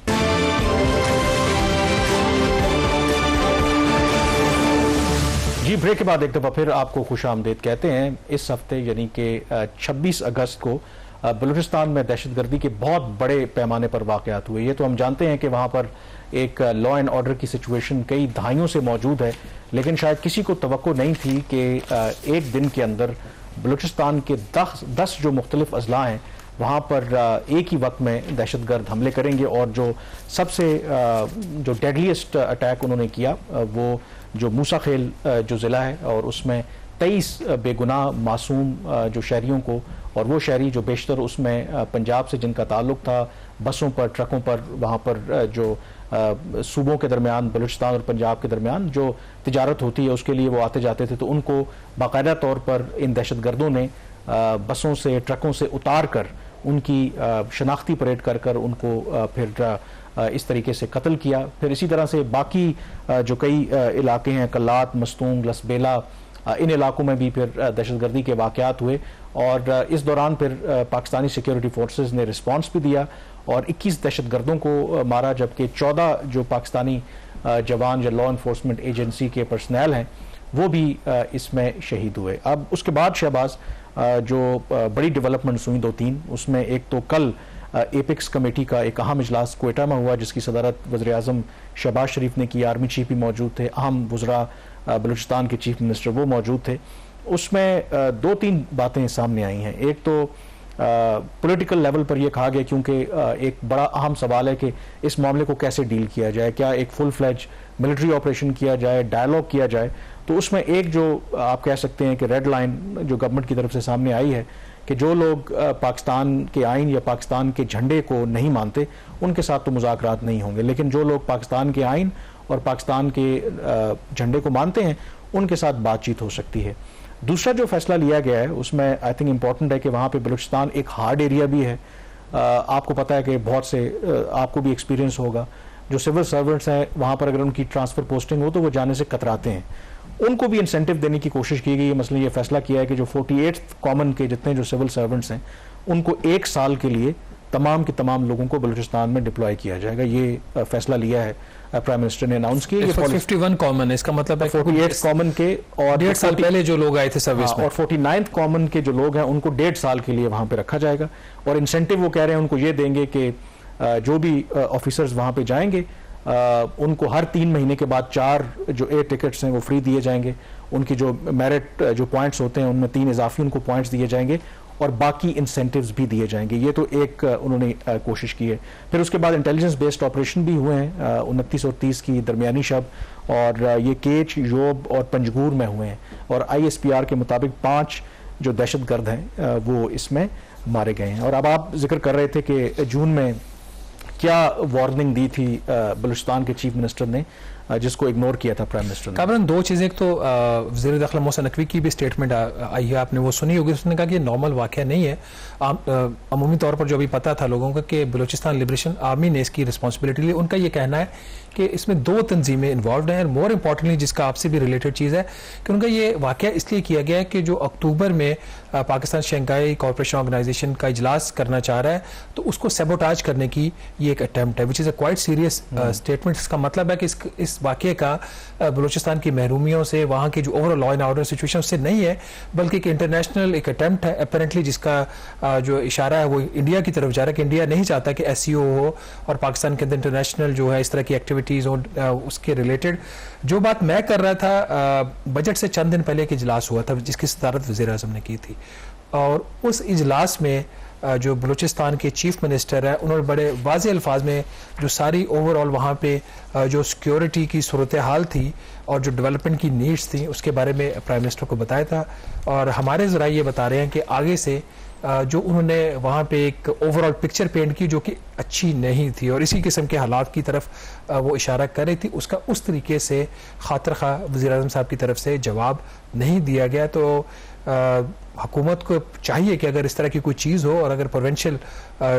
जी, ब्रेक के बाद एक दफा फिर आपको खुशामदीद कहते हैं। इस हफ्ते यानी कि 26 अगस्त को बलूचिस्तान में दहशतगर्दी के बहुत बड़े पैमाने पर वाक़यात हुए। ये तो हम जानते हैं कि वहाँ पर एक लॉ एंड ऑर्डर की सिचुएशन कई दहाइयों से मौजूद है, लेकिन शायद किसी को तवक्को नहीं थी कि एक दिन के अंदर बलूचिस्तान के 10 जो मुख्तलिफ अजला हैं वहाँ पर एक ही वक्त में दहशतगर्द हमले करेंगे। और जो सबसे जो डेडलीस्ट अटैक उन्होंने किया वो जो मूसा खेल जो ज़िला है, और उसमें 23 बेगुनाह मासूम जो शहरियों को, और वो शहरी जो बेशतर उसमें पंजाब से जिनका ताल्लुक था, बसों पर, ट्रकों पर, वहाँ पर जो सूबों के दरमियान, बलूचिस्तान और पंजाब के दरमियान जो तिजारत होती है उसके लिए वो आते जाते थे, तो उनको बाकायदा तौर पर इन दहशतगर्दों ने बसों से, ट्रकों से उतार कर उनकी शनाख्ती परेड कर कर उनको फिर इस तरीके से कत्ल किया। फिर इसी तरह से बाकी जो कई इलाके हैं, कल्लात, मस्तूंग, लसबेला, इन इलाकों में भी फिर दहशतगर्दी के वाक़यात हुए, और इस दौरान फिर पाकिस्तानी सिक्योरिटी फोर्सेस ने रिस्पांस भी दिया और 21 दहशतगर्दों को मारा, जबकि 14 जो पाकिस्तानी जवान या लॉ इन्फोर्समेंट एजेंसी के पर्सनल हैं वो भी इसमें शहीद हुए। अब उसके बाद शहबाज जो बड़ी डेवलपमेंट्स हुई 2-3, उसमें एक तो कल एपेक्स कमेटी का एक अहम इजलास क्वेटा में हुआ जिसकी सदारत वज़ीर-ए-आज़म शहबाज शरीफ ने की। आर्मी चीफ भी मौजूद थे, अहम वज़रा बलूचिस्तान के चीफ मिनिस्टर वो मौजूद थे। उसमें 2-3 बातें सामने आई हैं। एक तो पॉलिटिकल लेवल पर यह कहा गया, क्योंकि एक बड़ा अहम सवाल है कि इस मामले को कैसे डील किया जाए, क्या एक फुल फ्लेज मिलिट्री ऑपरेशन किया जाए, डायलॉग किया जाए। तो उसमें एक जो आप कह सकते हैं कि रेड लाइन जो गवर्नमेंट की तरफ से सामने आई है कि जो लोग पाकिस्तान के आइन या पाकिस्तान के झंडे को नहीं मानते उनके साथ तो मुज़ाकरात नहीं होंगे, लेकिन जो लोग पाकिस्तान के आइन और पाकिस्तान के झंडे को मानते हैं उनके साथ बातचीत हो सकती है। दूसरा जो फैसला लिया गया है उसमें आई थिंक इम्पॉर्टेंट है कि वहाँ पे बलूचिस्तान एक हार्ड एरिया भी है। आपको पता है कि बहुत से आपको भी एक्सपीरियंस होगा, जो सिविल सर्वेंट्स हैं वहाँ पर अगर उनकी ट्रांसफ़र पोस्टिंग हो तो वो जाने से कतराते हैं, उनको भी इंसेंटिव देने की कोशिश की गई है। मसलन ये फैसला किया है कि जो 48 कॉमन के जितने जो सिविल सर्वेंट्स हैं उनको 1 साल के लिए तमाम के तमाम लोगों को बलूचिस्तान में डिप्लॉय किया जाएगा। ये फैसला लिया है प्राइम मिनिस्टर ने अनाउंस किया। 51 कॉमन है, इसका मतलब है 48 कॉमन के और 1.5 साल पहले जो लोग आए थे सर्विस में, और 49th कॉमन के जो लोग हैं उनको 1.5 साल के लिए वहां पे रखा जाएगा। और इंसेंटिव वो कह रहे हैं उनको ये देंगे कि जो भी ऑफिसर्स वहां पे जाएंगे उनको हर 3 महीने के बाद 4 जो एयर टिकट्स हैं वो फ्री दिए जाएंगे। उनकी जो मेरिट जो पॉइंट्स होते हैं उनमें 3 इजाफी उनको पॉइंट्स दिए जाएंगे और बाकी इंसेंटिव्स भी दिए जाएंगे। ये तो एक उन्होंने कोशिश की है। फिर उसके बाद इंटेलिजेंस बेस्ड ऑपरेशन भी हुए हैं 29 और 30 की दरमियानी शब, और ये केच, योब और पंजगूर में हुए हैं। और ISPR के मुताबिक 5 जो दहशतगर्द हैं वो इसमें मारे गए हैं। और अब आप जिक्र कर रहे थे कि जून में क्या वार्निंग दी थी बलूचिस्तान के चीफ मिनिस्टर ने, जिसको इग्नोर किया था प्राइम मिनिस्टर ने। कामरान, 2 चीज़ें, एक तो वज़ीर दाखिला मोहसिन नकवी की भी स्टेटमेंट आई है, आपने वो सुनी होगी। उसने कहा कि नॉर्मल वाक़या नहीं है। अमूमी तौर पर जो भी पता था लोगों को कि बलूचिस्तान लिबरेशन आर्मी ने इसकी रिस्पॉन्सिबिलिटी ली। उनका ये कहना है कि इसमें 2 तंजीमें इन्वॉल्व हैं। मोर इम्पॉर्टेंटली जिसका आपसे भी रिलेटेड चीज़ है कि उनका ये वाक़या इसलिए किया गया है कि जो अक्टूबर में पाकिस्तान शंघाई कॉर्पोरेशन ऑर्गेनाइजेशन का इजलास करना चाह रहा है, तो उसको सैबोटाज करने की ये एक अटेम्प्ट है, which is a quite serious statement. इसका मतलब है कि इस वाक़े का बलूचिस्तान की महरूमियों से, वहाँ की जो overall law and order situation उससे नहीं है, बल्कि एक इंटरनेशनल एक अटेम्प्ट है अपेरेंटली, जिसका जो इशारा है वो इंडिया की तरफ जा रहा है कि इंडिया नहीं चाहता कि SCO हो और पाकिस्तान के अंदर इंटरनेशनल जो है इस तरह की एक्टिविटीज़ हो। उसके रिलेटेड जो बात मैं कर रहा था, बजट से चंद दिन पहले एक इजलास हुआ था जिसकी सदारत वज़ीर आज़म ने की थी, और उस इजलास में जो बलूचिस्तान के चीफ मिनिस्टर है उन्होंने बड़े वाज़ेह अल्फाज में जो सारी ओवरऑल वहाँ पे जो सिक्योरिटी की सूरत हाल थी और जो डेवलपमेंट की नीड्स थी उसके बारे में प्राइम मिनिस्टर को बताया था। और हमारे ज़रा ये बता रहे हैं कि आगे से जो उन्होंने वहाँ पे एक ओवरऑल पिक्चर पेंट की जो कि अच्छी नहीं थी और इसी किस्म के हालात की तरफ वो इशारा कर रही थी, उसका उस तरीके से खातिर खा वज़ीर आज़म साहब की तरफ से जवाब नहीं दिया गया। तो हुकूमत को चाहिए कि अगर इस तरह की कोई चीज़ हो और अगर प्रोविंशियल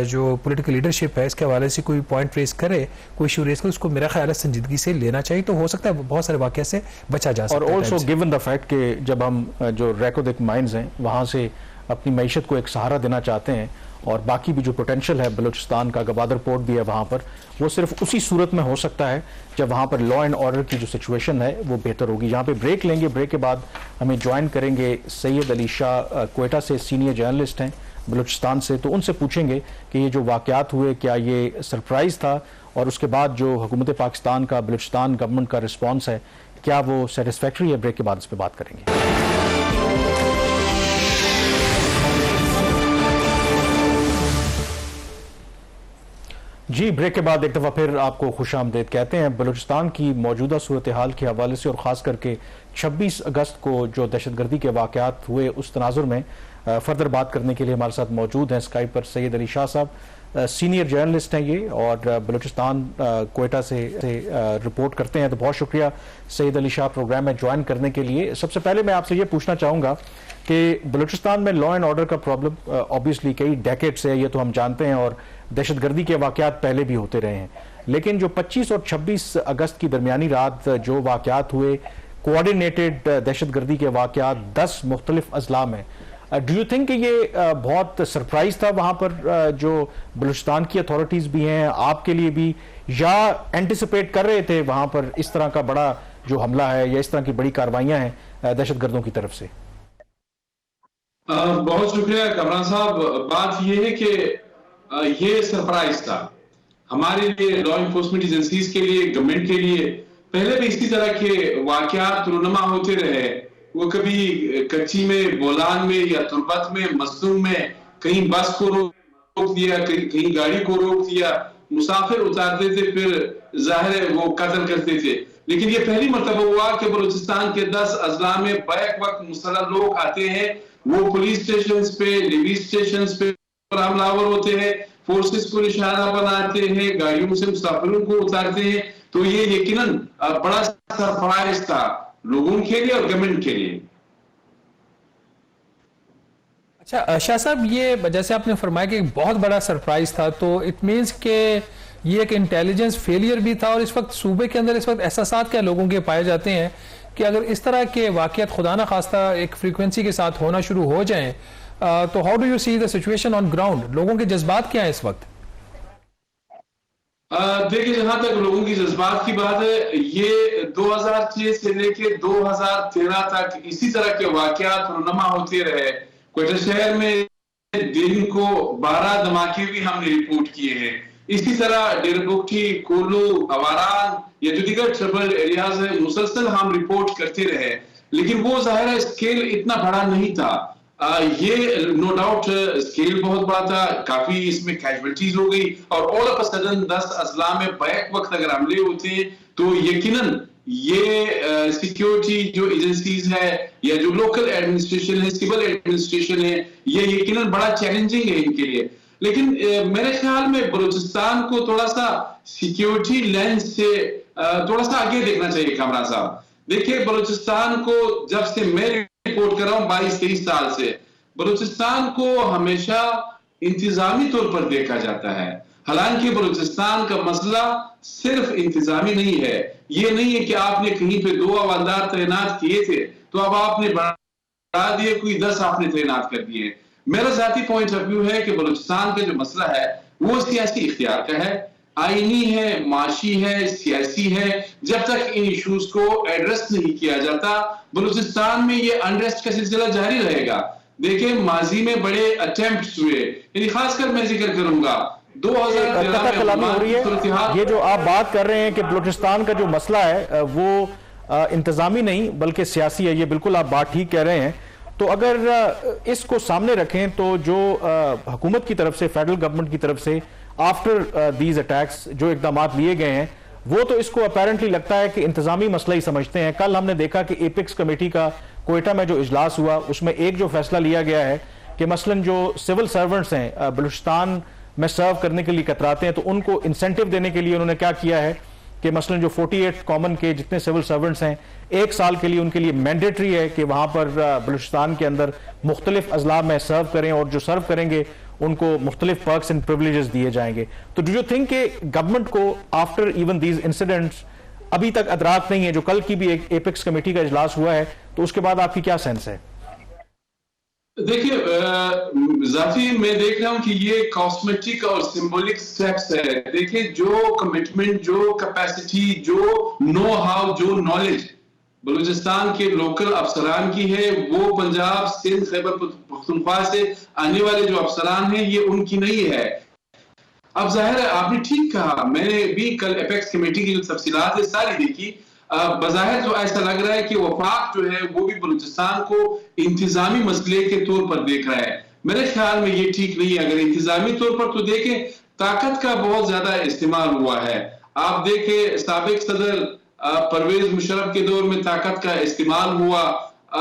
जो पॉलिटिकल लीडरशिप है इसके हवाले से कोई पॉइंट रेस करे, कोई इशू रेस करे, उसको मेरा ख्याल है संजीदगी से लेना चाहिए। तो हो सकता है बहुत सारे वाक़े से बचा जा सकता है। और ऑल्सो गिवन द फैक्ट कि जब हम जो रैकोदिक माइंस हैं वहाँ से अपनी मईशत को एक सहारा देना चाहते हैं और बाकी भी जो पोटेंशियल है बलूचिस्तान का, गवादर पोर्ट भी है वहाँ पर, वो सिर्फ उसी सूरत में हो सकता है जब वहाँ पर लॉ एंड ऑर्डर की जो सिचुएशन है वो बेहतर होगी। यहाँ पे ब्रेक लेंगे, ब्रेक के बाद हमें ज्वाइन करेंगे सैयद अली शाह, क्वेटा से सीनियर जर्नलिस्ट हैं बलूचिस्तान से। तो उनसे पूछेंगे कि ये जो वाक़यात हुए क्या ये सरप्राइज़ था, और उसके बाद जो हुकूमत पाकिस्तान का बलूचिस्तान गवर्नमेंट का रिस्पॉन्स है क्या वो सेटिस्फैक्ट्री है। ब्रेक के बाद इस पर बात करेंगे। जी, ब्रेक के बाद एक दफ़ा फिर आपको खुशामदीद कहते हैं। बलूचिस्तान की मौजूदा सूरत हाल के हवाले से और ख़ास करके 26 अगस्त को जो दहशतगर्दी के वाक़यात हुए उस तनाजुर में फर्दर बात करने के लिए हमारे साथ मौजूद हैं स्काइप पर सैयद अली शाह साहब। सीनियर जर्नलिस्ट हैं ये और बलूचिस्तान क्वेटा से रिपोर्ट करते हैं। तो बहुत शुक्रिया सैयद अली शाह प्रोग्राम में ज्वाइन करने के लिए। सबसे पहले मैं आपसे ये पूछना चाहूँगा कि बलूचिस्तान में लॉ एंड ऑर्डर का प्रॉब्लम ऑब्वियसली कई डेकेड से है, ये तो हम जानते हैं, और दहशतगर्दी के वाक़यात पहले भी होते रहे हैं। लेकिन जो 25 और 26 अगस्त की दरमियानी रात जो वाक़यात हुए, कोऑर्डिनेटेड दहशतगर्दी के वाक़यात 10 मुख्तलिफ अजला में, डू यू थिंक ये बहुत सरप्राइज था वहाँ पर जो बलूचिस्तान की अथॉरिटीज़ भी हैं, आपके लिए भी, या एंटिसिपेट कर रहे थे वहाँ पर इस तरह का बड़ा जो हमला है या इस तरह की बड़ी कार्रवाइयाँ हैं दहशतगर्दों की तरफ से? बहुत शुक्रिया कमरान साहब। बात यह है कि ये सरप्राइज था हमारे लिए, लॉ इन्फोर्समेंट एजेंसीज के लिए, गवर्नमेंट के लिए। पहले भी इसी तरह के वाकयात रुनमा होते रहे, वो कभी कच्ची में, बोलान में या तुर्बत में, मसलूम में, कहीं बस को रोक दिया, कहीं गाड़ी को रोक दिया, मुसाफिर उतारते थे, फिर जाहिर है वो कत्ल करते थे। लेकिन ये पहली मरतबा हुआ कि बलूचिस्तान के 10 अजला में बैक वक्त मुसल्लह लोग आते हैं, वो पुलिस स्टेशन पे, नेवी स्टेशन पे हमलावर होते हैं, फोर्सेस को निशाना बनाते हैं, गाड़ियों से मुसाफिरों को उतारते हैं। तो ये यकीनन बड़ा सरप्राइज था लोगों के लिए और गवर्नमेंट के लिए। अच्छा शाह साहब, ये जैसे आपने फरमाया कि बहुत बड़ा सरप्राइज था, तो इट मीन्स के ये एक इंटेलिजेंस फेलियर भी था, और इस वक्त सूबे के अंदर इस वक्त एहसासात क्या लोगों के पाए जाते हैं कि अगर इस तरह के वाकयात खुदा न खास्ता एक फ्रीक्वेंसी के साथ होना शुरू हो जाएं, तो how do you see the situation on ground? लोगों के जज्बात क्या है इस वक्त? देखिए, जहां तक लोगों की जज्बात की बात है, ये 2006 से लेके 2013 तक इसी तरह के वाकयात रुनमा होते रहे। क्वेटा शहर में दिन को 12 धमाके भी हमने रिपोर्ट किए हैं। इसी तरह डेरबुक्टी, कोलू, अवारान या जो दीगर ट्रबल एरियाज है, मुसलसल हम रिपोर्ट करते रहे, लेकिन वो जाहिर है स्केल इतना बड़ा नहीं था। ये नो डाउट स्केल बहुत बड़ा था, काफी इसमें कैजुअलिटीज हो गई, और ऑल ऑफ अ सडन 10 अजला में बैक वक्त अगर हमले होते हैं तो यकीनन ये सिक्योरिटी जो एजेंसीज है या जो लोकल एडमिनिस्ट्रेशन है, सिविल एडमिनिस्ट्रेशन है, ये यकीनन बड़ा चैलेंजिंग है इनके लिए। लेकिन मेरे ख्याल में बलूचिस्तान को थोड़ा सा सिक्योरिटी लेंस से थोड़ा सा आगे देखना चाहिए कामरान साहब। देखिए, बलूचिस्तान को जब से मैं रिपोर्ट कर रहा हूं 22-23 साल से, बलूचिस्तान को हमेशा इंतजामी तौर पर देखा जाता है। हालांकि बलूचिस्तान का मसला सिर्फ इंतजामी नहीं है। ये नहीं है कि आपने कहीं पे 2 हवलदार तैनात किए थे तो अब आपने बढ़ा दिए, कोई 10 आपने तैनात कर दिए। मेरा जाती पॉइंट ऑफ व्यू है कि बलूचिस्तान का जो मसला है वो सियासी इख्तियार का है, आईनी है, माशी है, सियासी है। जब तक इन इश्यूज को एड्रेस नहीं किया जाता, बलूचिस्तान में ये अनरेस्ट का सिलसिला जारी रहेगा। देखिए, माजी में बड़े अटेम्प्ट्स हुए, यानी खासकर मैं जिक्र करूंगा 2013 में हो रही है। ये जो आप बात कर रहे हैं कि बलूचिस्तान का जो मसला है वो इंतजामी नहीं बल्कि सियासी है, ये बिल्कुल आप बात ठीक कह रहे हैं। तो अगर इसको सामने रखें तो जो हुकूमत की तरफ से, फेडरल गवर्नमेंट की तरफ से आफ्टर दीज अटैक्स जो इकदाम लिए गए हैं, वो तो इसको अपेरेंटली लगता है कि इंतजामी मसला ही समझते हैं। कल हमने देखा कि एपेक्स कमेटी का क्वेटा में जो इजलास हुआ, उसमें एक जो फैसला लिया गया है कि मसलन जो सिविल सर्वेंट्स हैं बलूचिस्तान में सर्व करने के लिए कतराते हैं, तो उनको इंसेंटिव देने के लिए उन्होंने क्या किया है कि मसलन जो 48 कॉमन के जितने सिविल सर्वेंट्स हैं, 1 साल के लिए उनके लिए मैंडेटरी है कि वहां पर बलूचिस्तान के अंदर मुख्तलिफ अजला में सर्व करें, और जो सर्व करेंगे उनको मुख्तलिफ पर्क्स एंड प्रिविलेजेस दिए जाएंगे। तो डू यू थिंक कि गवर्नमेंट को आफ्टर इवन दीज इंसिडेंट्स अभी तक अदराक नहीं है? जो कल की भी एक एपेक्स कमेटी का इजलास हुआ है, तो उसके बाद आपकी क्या सेंस है? देखिए, जाती मैं देख रहा हूं कि ये कॉस्मेटिक और सिंबॉलिक स्टेप्स है। देखिए, जो कमिटमेंट, जो कैपेसिटी, जो नो हाउ, जो नॉलेज बलूचिस्तान के लोकल अफसरान की है, वो पंजाब, सिंध, खैबर पख्तूनख्वा से आने वाले जो अफसरान हैं, ये उनकी नहीं है। अब जाहिर है, आपने ठीक कहा, मैंने भी कल एपेक्स कमेटी की जो तफसीलात है सारी देखी। बज़ाहिर तो ऐसा लग रहा है कि वफाक जो है वो भी बलूचिस्तान को इंतजामी मसले के तौर पर देख रहा है। मेरे ख्याल में ये ठीक नहीं है। अगर इंतजामी तौर पर तो देखें, ताकत का बहुत ज्यादा इस्तेमाल हुआ है। आप देखें, साबिक सदर परवेज मुशर्रफ के दौर में ताकत का इस्तेमाल हुआ,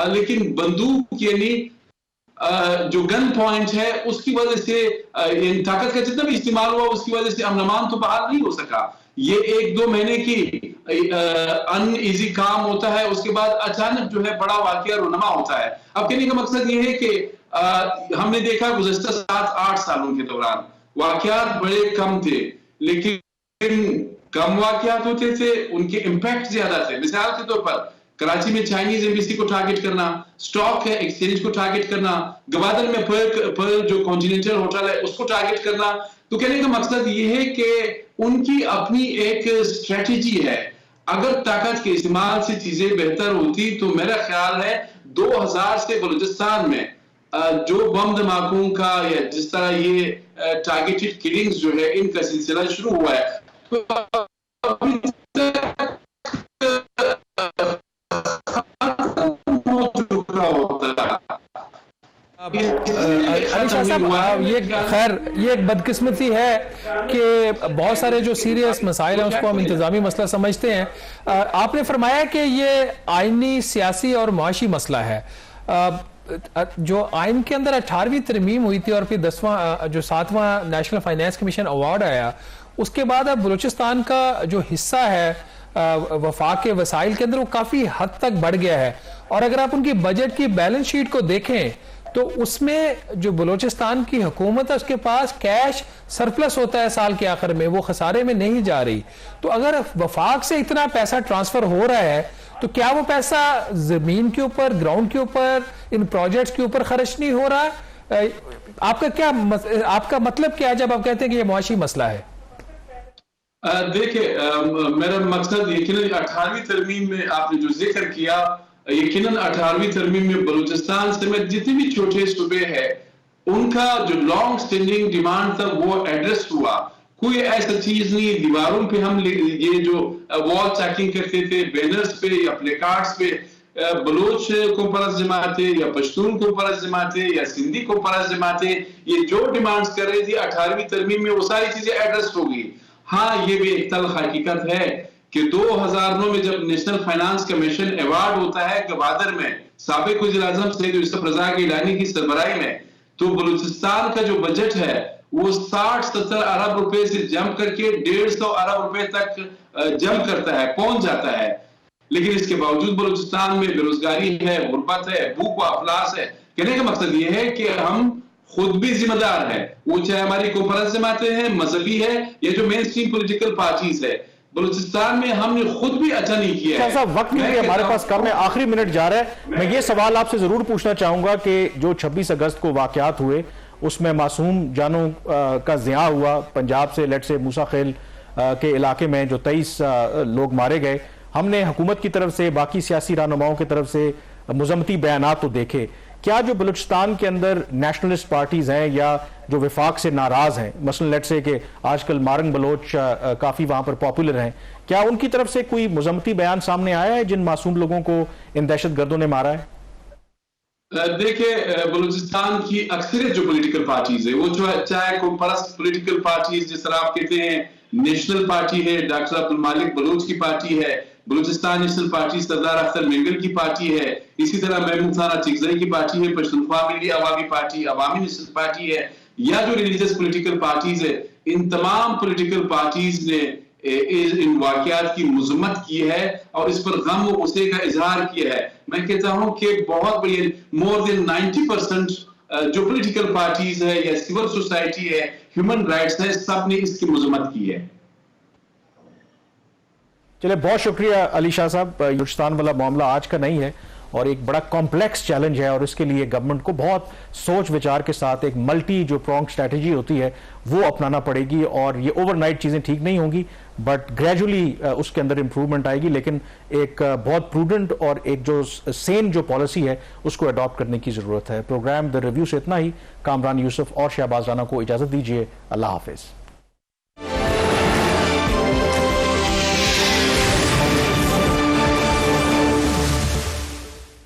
लेकिन बंदूक यानी जो गन पॉइंट है उसकी वजह से ताकत का जितना भी इस्तेमाल हुआ उसकी वजह से अमन तो बहाल नहीं हो सका। ये 1-2 महीने की अनईजी काम होता है, उसके बाद अचानक जो है बड़ा वाकया रुनमा होता है। अब कहने का मकसद ये है कि हमने देखा गुज़श्ता 7-8 सालों के दौरान वाकयात बड़े कम थे, लेकिन कम वाकयात होते थे, उनके इंपैक्ट ज्यादा थे। मिसाल के तौर पर कराची में चाइनीज एम्बेसी को टारगेट करना, स्टॉक है एक्सचेंज को टारगेट करना, गवादर में पर्ल जो कॉन्टिनेंटल होटल है उसको टारगेट करना। तो कहने का मकसद ये है कि उनकी अपनी एक स्ट्रेटेजी है। अगर ताकत के इस्तेमाल से चीजें बेहतर होती तो मेरा ख्याल है 2000 से बलूचिस्तान में जो बम धमाकों का या जिस तरह ये टारगेटेड किलिंग्स जो है इनका सिलसिला शुरू हुआ है, तो ये खैर ये एक बदकिस्मती है कि बहुत सारे जो सीरियस मसाइल हैं उसको हम इंतजामी मसला समझते हैं। आपने फरमाया कि ये आईनी, सियासी और मुआशी मसला है। जो आइन के अंदर 18वीं तरमीम हुई थी और फिर 10वां जो 7वां नेशनल फाइनेंस कमीशन अवार्ड आया, उसके बाद अब बलूचिस्तान का जो हिस्सा है वफाक के वसाइल के अंदर वो काफी हद तक बढ़ गया है। और अगर आप उनकी बजट की बैलेंस शीट को देखें तो उसमें जो बलूचिस्तान की हुकूमत है उसके पास कैश सरप्लस होता है साल के आखिर में, वो खसारे में नहीं जा रही। तो अगर वफाक से इतना पैसा ट्रांसफर हो रहा है तो क्या वो पैसा जमीन के ऊपर, ग्राउंड के ऊपर, इन प्रोजेक्ट्स के ऊपर खर्च नहीं हो रहा? आपका मतलब क्या है जब आप कहते हैं कि ये मुआशी मसला है? देखिए, मेरा मकसद यकीनन 18वीं तरमीम में आपने जो जिक्र किया, यकीनन 18वीं तरमीम में बलूचिस्तान समेत जितने भी छोटे सूबे हैं उनका जो लॉन्ग स्टैंडिंग डिमांड था वो एड्रेस हुआ। कोई ऐसा चीज नहीं, दीवारों पे हम ये जो वॉल चेकिंग करते थे, बैनर्स पे या प्लेकार्ड्स पे बलोच को परस जमाते या पश्तून को परस जमाते या सिंधी को परस जमाते, ये जो डिमांड्स कर रही थी 18वीं तरमीम में वो सारी चीजें एड्रेस हो गई। हाँ, ये भी एक तल्ख हकीकत है कि 2009 में जब नेशनल फाइनेंस कमीशन अवार्ड होता है गवादर में साबिक वज़ीर-ए-आज़म सैयद यूसुफ रज़ा गिलानी की सरबराही में, तो बलूचिस्तान का जो बजट है वो 60-70 अरब रुपए से जंप करके 150 अरब रुपए तक जंप करता है, पहुंच जाता है। लेकिन इसके बावजूद बलूचिस्तान में बेरोजगारी है, गुर्बत है, भूख व अफलास है। कहने का मकसद ये है कि हम खुद भी जिम्मेदार है, वो चाहे हमारी कॉन्फ्रेंस जमाते हैं, मजहबी है या जो मेन स्ट्रीम पॉलिटिकल पार्टीज है, बलूचिस्तान में हमने खुद भी अच्छा नहीं किया है। ऐसा वक्त नहीं है, हमारे पास कम है, आखिरी मिनट जा रहा है। मैं ये सवाल आपसे जरूर पूछना चाहूंगा कि जो 26 अगस्त को वाकयात हुए उसमें मासूम जानों का ज़िया हुआ, पंजाब से लेट से मूसा खेल के इलाके में जो 23 लोग मारे गए, हमने हुकूमत की तरफ से, बाकी सियासी रहनुमाओं की तरफ से मुज़म्मती बयानात तो देखे। क्या जो बलूचिस्तान के अंदर नेशनलिस्ट पार्टीज हैं या जो विफाक से नाराज हैं, मसलन लेट से कि आजकल मारंग बलोच काफी वहां पर पॉपुलर हैं, क्या उनकी तरफ से कोई मुज़म्मती बयान सामने आया है जिन मासूम लोगों को इन दहशतगर्दों ने मारा है? देखिए, बलूचिस्तान की अक्सरियत जो पॉलिटिकल पार्टीज है वो जो चाहे कोई परस्त पॉलिटिकल पार्टीज जिस तरह आप कहते हैं, नेशनल पार्टी है, डॉक्टर अब्दुल मालिक बलूच की पार्टी है, बलूचिस्तान नेशनल पार्टी सरदार अख्तर मेंगल की पार्टी है, इसी तरह महमूद खाना चिकजई की पार्टी है, पश्तूनख्वा मिली अवामी पार्टी, अवामी नेशनल पार्टी है, या जो रिलीजियस पॉलिटिकल पार्टीज है, इन तमाम पॉलिटिकल पार्टीज ने इन वाकयात की मजम्मत की है और इस पर गम व गुस्से का इजहार किया है। मैं कहता हूं कि बहुत बड़ी मोर देन 90% जो पॉलिटिकल पार्टीज है या सिविल सोसाइटी है, ह्यूमन राइट्स है, सब ने इसकी मजम्मत की है। चलिए, बहुत शुक्रिया अली शाह साहब। बलूचिस्तान वाला मामला आज का नहीं है और एक बड़ा कॉम्प्लेक्स चैलेंज है और इसके लिए गवर्नमेंट को बहुत सोच विचार के साथ एक मल्टी जो प्रोंग स्ट्रैटेजी होती है वो अपनाना पड़ेगी और ये ओवरनाइट चीजें ठीक नहीं होंगी, बट ग्रेजुअली उसके अंदर इंप्रूवमेंट आएगी। लेकिन एक बहुत प्रूडेंट और एक जो सेन जो पॉलिसी है उसको अडॉप्ट करने की जरूरत है। प्रोग्राम द रिव्यू से इतना ही। कामरान यूसुफ और शहबाज राना को इजाजत दीजिए। अल्लाह हाफिज।